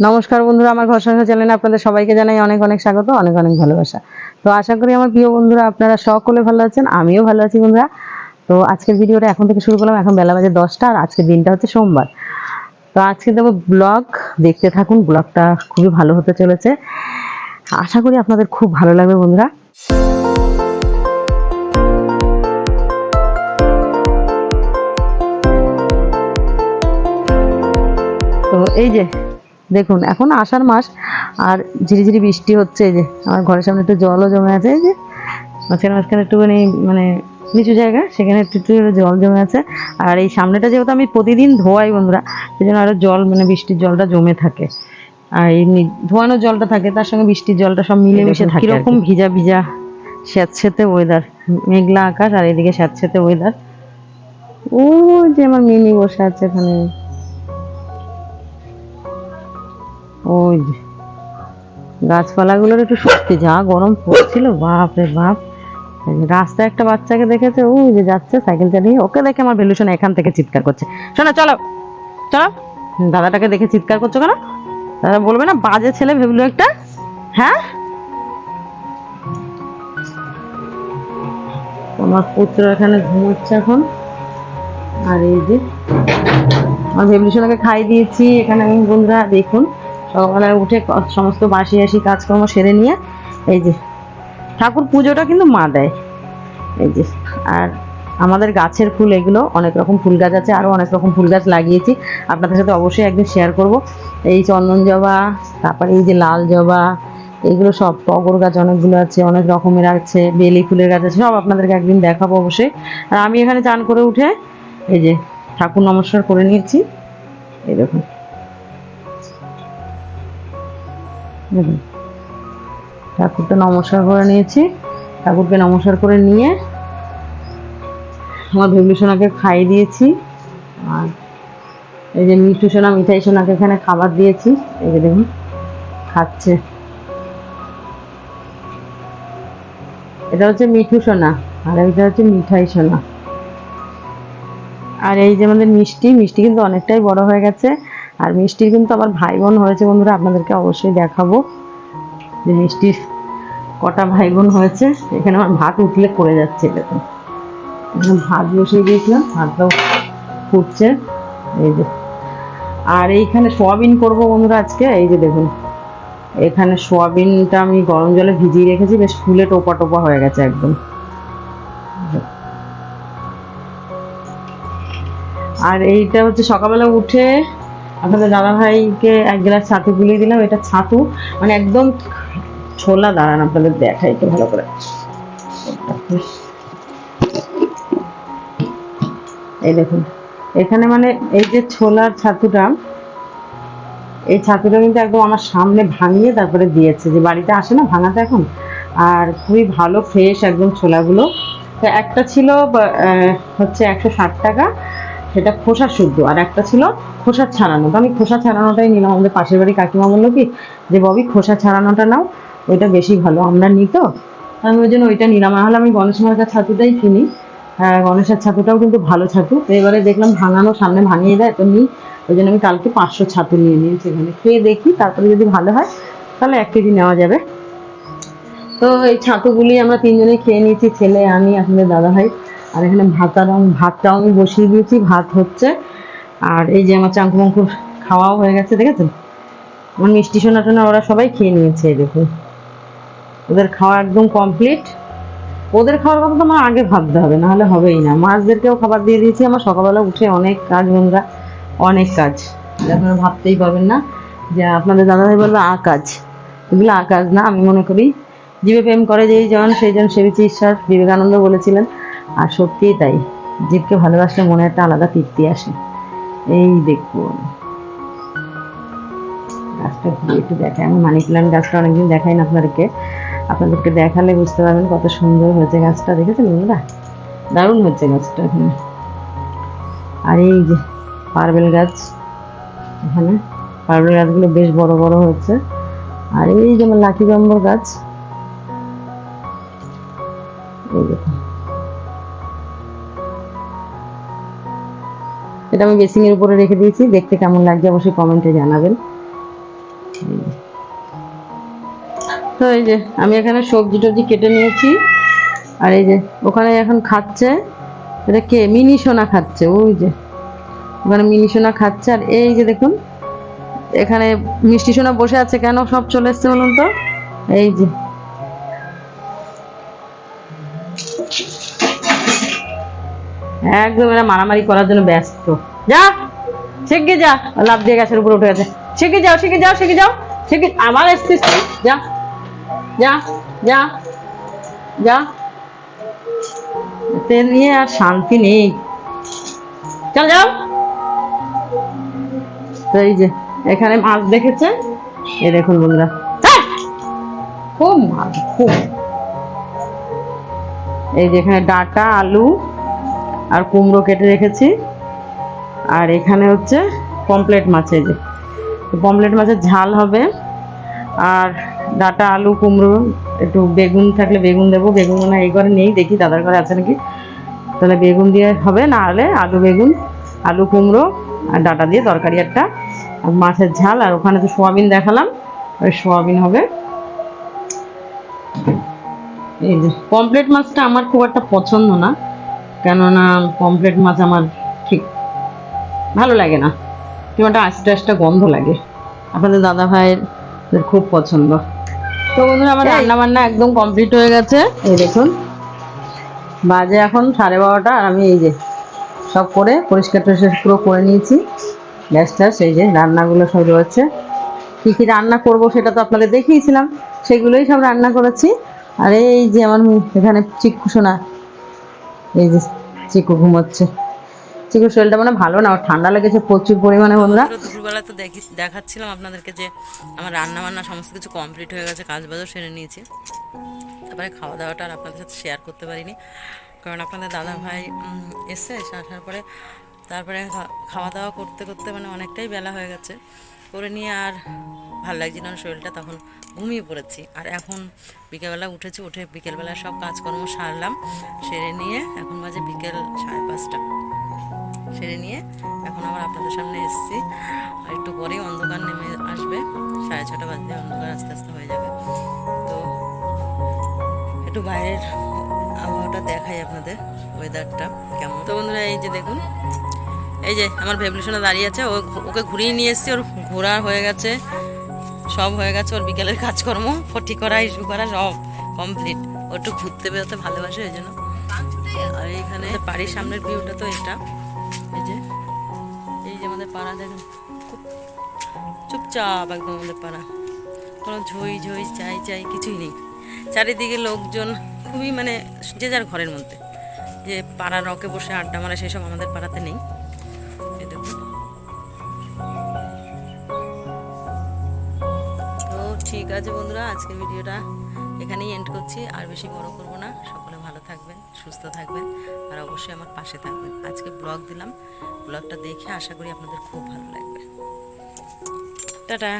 নমস্কার বন্ধুরা, আমার ঘর সংসার চ্যানেলে আপনাদের সবাইকে জানাই অনেক অনেক স্বাগত, অনেক অনেক ভালোবাসা। তো আশা করি আমার প্রিয় বন্ধুরা আপনারা সকলে ভালো আছেন, আমিও ভালো আছি বন্ধুরা। তো আজকের ভিডিওটা এখন থেকে শুরু করলাম। এখন বেলা বাজে 10টা আর আজকের দিনটা হচ্ছে সোমবার। তো আজকে দেবো ব্লগ, দেখতে থাকুন। ব্লগটা খুবই ভালো হতে চলেছে, আশা করি আপনাদের খুব ভালো লাগবে বন্ধুরা। তো এই যে দেখুন, এখন আষাঢ় মাস আর ঝিরিঝিরি বৃষ্টি হচ্ছে। এই যে আমার ঘরের সামনে একটু জলও জমে আছে, এই যে মাঝখানে মাঝখানে একটুখানি মানে নিচু জায়গা, সেখানে একটু একটু জল জমে আছে। আর এই সামনেটা যেহেতু আমি প্রতিদিন ধোয়াই বন্ধুরা, সেই জন্য আরো জল মানে বৃষ্টির জলটা জমে থাকে। আর এই ধোয়ানোর জলটা থাকে, তার সঙ্গে বৃষ্টির জলটা সব মিলেমিশে থাকে। কিরকম ভিজা ভিজা স্যাঁতস্যাঁতে ওয়েদার, মেঘলা আকাশ আর এদিকে স্যাঁতস্যাঁতে ওয়েদার। ও যে আমার মিনি বসে আছে এখানে, ওই যে গাছপালাগুলোর একটু সত্যি যা গরম পড়ছিল, বাপ রে বাপ। রাস্তায় একটা বাচ্চাকে দেখেছে, ওই যে যাচ্ছে সাইকেল চালিয়ে, ওকে দেখে আমার ভেলুশন এখান থেকে চিৎকার করছে, শোনো চলো চলো। দাদাটাকে দেখে চিৎকার করছো কেন? দাদা বলবে না বাজে ছেলে ভেবলু একটা? হ্যাঁ, তোমার পুত্র এখানে ঘুমোচ্ছে এখন। আর এই যে আমার ভেবলুশনকে খাই দিয়েছি। এখানে আমি বন্ধুরা দেখুন, সকালবেলায় উঠে সমস্ত বাসি আসি কাজকর্ম সেরে নিয়ে এই যে ঠাকুর পুজোটা কিন্তু মা দেয়। এই যে আর আমাদের গাছের ফুল, এগুলো অনেক রকম ফুল গাছ আছে, আরও অনেক রকম ফুল গাছ লাগিয়েছি, আপনাদের সাথে অবশ্যই একদিন শেয়ার করব। এই চন্দন জবা, তারপরে এই যে লাল জবা, এগুলো সব, টগর গাছ অনেকগুলো আছে, অনেক রকমের আছে, বেলি ফুলের গাছ আছে, সব আপনাদেরকে একদিন দেখাবো অবশ্যই। আর আমি এখানে চান করে উঠে এই যে ঠাকুর নমস্কার করে নিয়েছি। এই দেখুন দেখুন, ঠাকুরটা নমস্কার করে নিয়েছি। ঠাকুরকে নমস্কার করে নিয়ে আমার ভেবলি সোনাকে খাইয়ে দিয়েছি। আর এই যে মিঠু সোনা, মিঠাই সোনাকে এখানে খাবার দিয়েছি। এই যে দেখুন খাচ্ছে, এটা হচ্ছে মিঠু সোনা আর এইটা হচ্ছে মিঠাই সোনা। আর এই যে আমাদের মিষ্টি, মিষ্টি কিন্তু অনেকটাই বড় হয়ে গেছে। আর মিষ্টির কিন্তু আবার ভাই বোন হয়েছে বন্ধুরা, আপনাদেরকে অবশ্যই দেখাবো যে মিষ্টির কটা ভাই বোন হয়েছে। এখানে আমার ভাত উঠলে পড়ে যাচ্ছে, দেখুন ভাত বসিয়ে দিয়েছিলাম, ভাতটাও ফুটছে। এই যে আর এইখানে সোয়াবিন করব বন্ধুরা আজকে। এই যে দেখুন, এখানে সোয়াবিনটা আমি গরম জলে ভিজিয়ে রেখেছি, বেশ ফুলে টোপা টোপা হয়ে গেছে একদম। আর এইটা হচ্ছে সকালবেলা উঠে আপনাদের দাদা ভাইকে এক গ্লাস ছাতু গুলিয়ে দিলাম। এটা ছাতু মানে একদম ছোলা, দাঁড়ান আপনাদের দেখাই তো ভালো করে। এই দেখুন এখানে মানে এই যে ছোলার ছাতুটা, এই ছাতুটা কিন্তু একদম আমার সামনে ভাঙিয়ে তারপরে দিয়েছে, যে বাড়িতে আসে না ভাঙাতে এখন। আর খুবই ভালো ফ্রেশ একদম ছোলাগুলো। তো একটা ছিল হচ্ছে 160 টাকা, সেটা খোসা শুদ্ধ, আর একটা ছিল খোসা ছাড়ানো। তো আমি খোসা ছাড়ানোটাই নিলাম। আমাদের পাশের বাড়ি কাকিমা বললো কি যে ববি খোসা ছাড়ানোটা নাও, ওইটা বেশি ভালো, আমরা নিই তো। আমি ওই জন্য ওইটা নিলাম। নাহলে আমি গণেশ মার্কার ছাতুটাই কিনি। গণেশের ছাতুটাও কিন্তু ভালো ছাতু। তো এবারে দেখলাম ভাঙানো, সামনে ভাঙিয়ে দেয় তো নিই। ওই জন্য আমি কালকে 500 ছাতু নিয়ে নিয়েছি, এখানে খেয়ে দেখি, তারপরে যদি ভালো হয় তাহলে 1 কেজি নেওয়া যাবে। তো এই ছাতুগুলি আমরা তিনজনে খেয়ে নিয়েছি, ছেলে, আমি, আপনাদের দাদা ভাই। আর এখানে ভাতটাও আমি বসিয়ে দিয়েছি, ভাত হচ্ছে। আর এই যে আমার চাঙ্কু মাঙ্কুর খাওয়াও হয়ে গেছে, দেখেছেন আমার মিষ্টি সোনা টোনা ওরা সবাই খেয়ে নিয়েছে। দেখুন ওদের খাওয়া একদম কমপ্লিট। ওদের খাওয়ার কথা তো আমার আগে ভাবতে হবে, নাহলে হবেই না। মাছদেরকেও খাবার দিয়ে দিয়েছি। আমার সকালবেলা উঠে অনেক কাজ বন্ধুরা, অনেক কাজ, আপনারা ভাবতেই পারবেন না যে আপনাদের দাদাভাই বলবে কাজ, এগুলো কাজ না। আমি মনে করি জীবে প্রেম করে যেই জন সেই জন সেবিছে ঈশ্বর, বিবেকানন্দ বলেছিলেন। আর সত্যিই তাই, জীবকে ভালোবাসলে মনে একটা আলাদা তৃপ্তি আসে। এই দেখুন গাছটা ঘুরে একটু দেখাই, আমি মানি প্ল্যান্ট গাছটা অনেকদিন দেখাই না আপনাদেরকে দেখালে বুঝতে পারবেন কত সুন্দর হয়েছে গাছটা। দেখেছেন বন্ধুরা, দারুণ হচ্ছে গাছটা এখানে। আর এই যে পার্বেল গাছ, এখানে পার্বেল গাছগুলো বেশ বড় বড় হচ্ছে। আর এই যেমন লাকি জম্বর গাছ, এই দেখুন এটা আমি বেসিংয়ের উপরে রেখে দিয়েছি। দেখতে কেমন লাগছে অবশ্যই কমেন্টে জানাবেন। তো এই যে আমি এখানে সবজি টবজি কেটে নিয়েছি, আর এই যে ওখানে এখন খাচ্ছে, এটা কে, মিনি সোনা খাচ্ছে, ওই যে ওখানে মিনি সোনা খাচ্ছে। আর এই যে দেখুন এখানে মিষ্টি সোনা বসে আছে, কেন সব চলে এসছে বলুন তো, এই যে একদম এরা মারামারি করার জন্য ব্যস্ত। যা শিখে যা, লাফ দিয়ে গাছের উপরে উঠে গেছে, শিখে যাও শিখে যাও শিখে যাও শিখে, আবার এসছিস তুই, যা যা যা যা, এতে নিয়ে আর শান্তি নেই, চল যাও। তো এই যে এখানে মাছ দেখেছে, এই দেখুন বন্ধুরা, খুব মাছ খুব। এই যে এখানে ডাঁটা, আলু আর কুমড়ো কেটে রেখেছি, আর এখানে হচ্ছে পমপ্লেট মাছ, এই যে পমপ্লেট মাছের ঝাল হবে, আর ডাঁটা, আলু, কুমড়ো, একটু বেগুন থাকলে বেগুন দেবো, বেগুন না এই ঘরে নেই, দেখি দাদার ঘরে আছে নাকি, তাহলে বেগুন দিয়ে হবে, না হলে আলু বেগুন, আলু কুমড়ো আর ডাঁটা দিয়ে তরকারি একটা, আর মাছের ঝাল, আর ওখানে তো সোয়াবিন দেখালাম, ওই সোয়াবিন হবে। এই যে পমপ্লেট মাছটা আমার খুব একটা পছন্দ না, কেননা পমপ্লেট মাছ আমার ঠিক ভালো লাগে না, কেমন একটা আস্তে আস্তে গন্ধ লাগে। আপনাদের দাদা ভাইয়ের খুব পছন্দ। তো বন্ধুরা আমার রান্না বান্না একদম কমপ্লিট হয়ে গেছে, এই দেখুন বাজে এখন 12:30, আর আমি এই যে সব করে পরিষ্কার টরিষ্কার পুরো করে নিয়েছি, গ্যাসটা সেই যে রান্নাগুলো সব রয়েছে, কী কী রান্না করব সেটা তো আপনাদের দেখিয়েছিলাম, সেগুলোই সব রান্না করেছি। আর এই যে আমার এখানে চিকু সোনা, এই যে চিকু ঘুমোচ্ছে, চিকুর শরীরটা মানে ভালো না, ওর ঠান্ডা লেগেছে প্রচুর পরিমাণে। বন্ধুরা দুপুরবেলা তো দেখাচ্ছিলাম আপনাদেরকে যে আমার রান্না বান্না সমস্ত কিছু কমপ্লিট হয়ে গেছে, কাজ বাজও সেরে নিয়েছি, তারপরে খাওয়া দাওয়াটা আর আপনাদের সাথে শেয়ার করতে পারিনি, কারণ আপনাদের দাদা ভাই এসে আসার পরে তারপরে খাওয়া দাওয়া করতে করতে মানে অনেকটাই বেলা হয়ে গেছে, করে নিয়ে আর ভালো লাগছিল না শরীরটা, তখন ঘুমিয়ে পড়েছি। আর এখন বিকেলবেলা উঠেছি, উঠে বিকেলবেলা সব কাজকর্ম সারলাম, সেরে নিয়ে এখন বাজে বিকেল 5:30, সেরে নিয়ে এখন আবার আপনাদের সামনে এসেছি। আর একটু পরেই অন্ধকার নেমে আসবে, 6:30 বাজলে অন্ধকার আস্তে আস্তে হয়ে যাবে। তো একটু বাইরের আবহাওয়াটা দেখাই আপনাদের, ওয়েদারটা কেমন। তো বন্ধুরা এই যে দেখুন, এই যে আমার ভেবলিশনে দাঁড়িয়ে আছে, ওকে ঘুরিয়ে নিয়ে এসেছি, ওর ঘোরা হয়ে গেছে, সব হয়ে গেছে, ওর বিকেলের কাজকর্ম ফটি করা, ইস্যু করা সব কমপ্লিট। ও একটু ঘুরতে বেরোতে ভালোবাসে, এই জন্য। আর এইখানে বাড়ির সামনের ভিউটা তো এটা, এই যে আমাদের পাড়া দেখেন, খুব চুপচাপ একদম আমাদের পাড়া, কোনো ঝই ঝই চাই চাই কিছুই নেই, চারিদিকে লোকজন খুবই মানে যে যার ঘরের মধ্যে, যে পাড়ার রকে বসে আড্ডা মারা সেসব আমাদের পাড়াতে নেই। এই দেখুন। তো ঠিক আছে বন্ধুরা, আজকের ভিডিওটা এখানেই এন্ড করছি, আর বেশি বড় করব না। সকলে ভালো থাকবেন, সুস্থ থাকবেন, আর অবশ্যই আমার পাশে থাকবেন। আজকে ব্লগ দিলাম, ব্লগটা দেখে আশা করি আপনাদের খুব ভালো লাগবে। টাটা।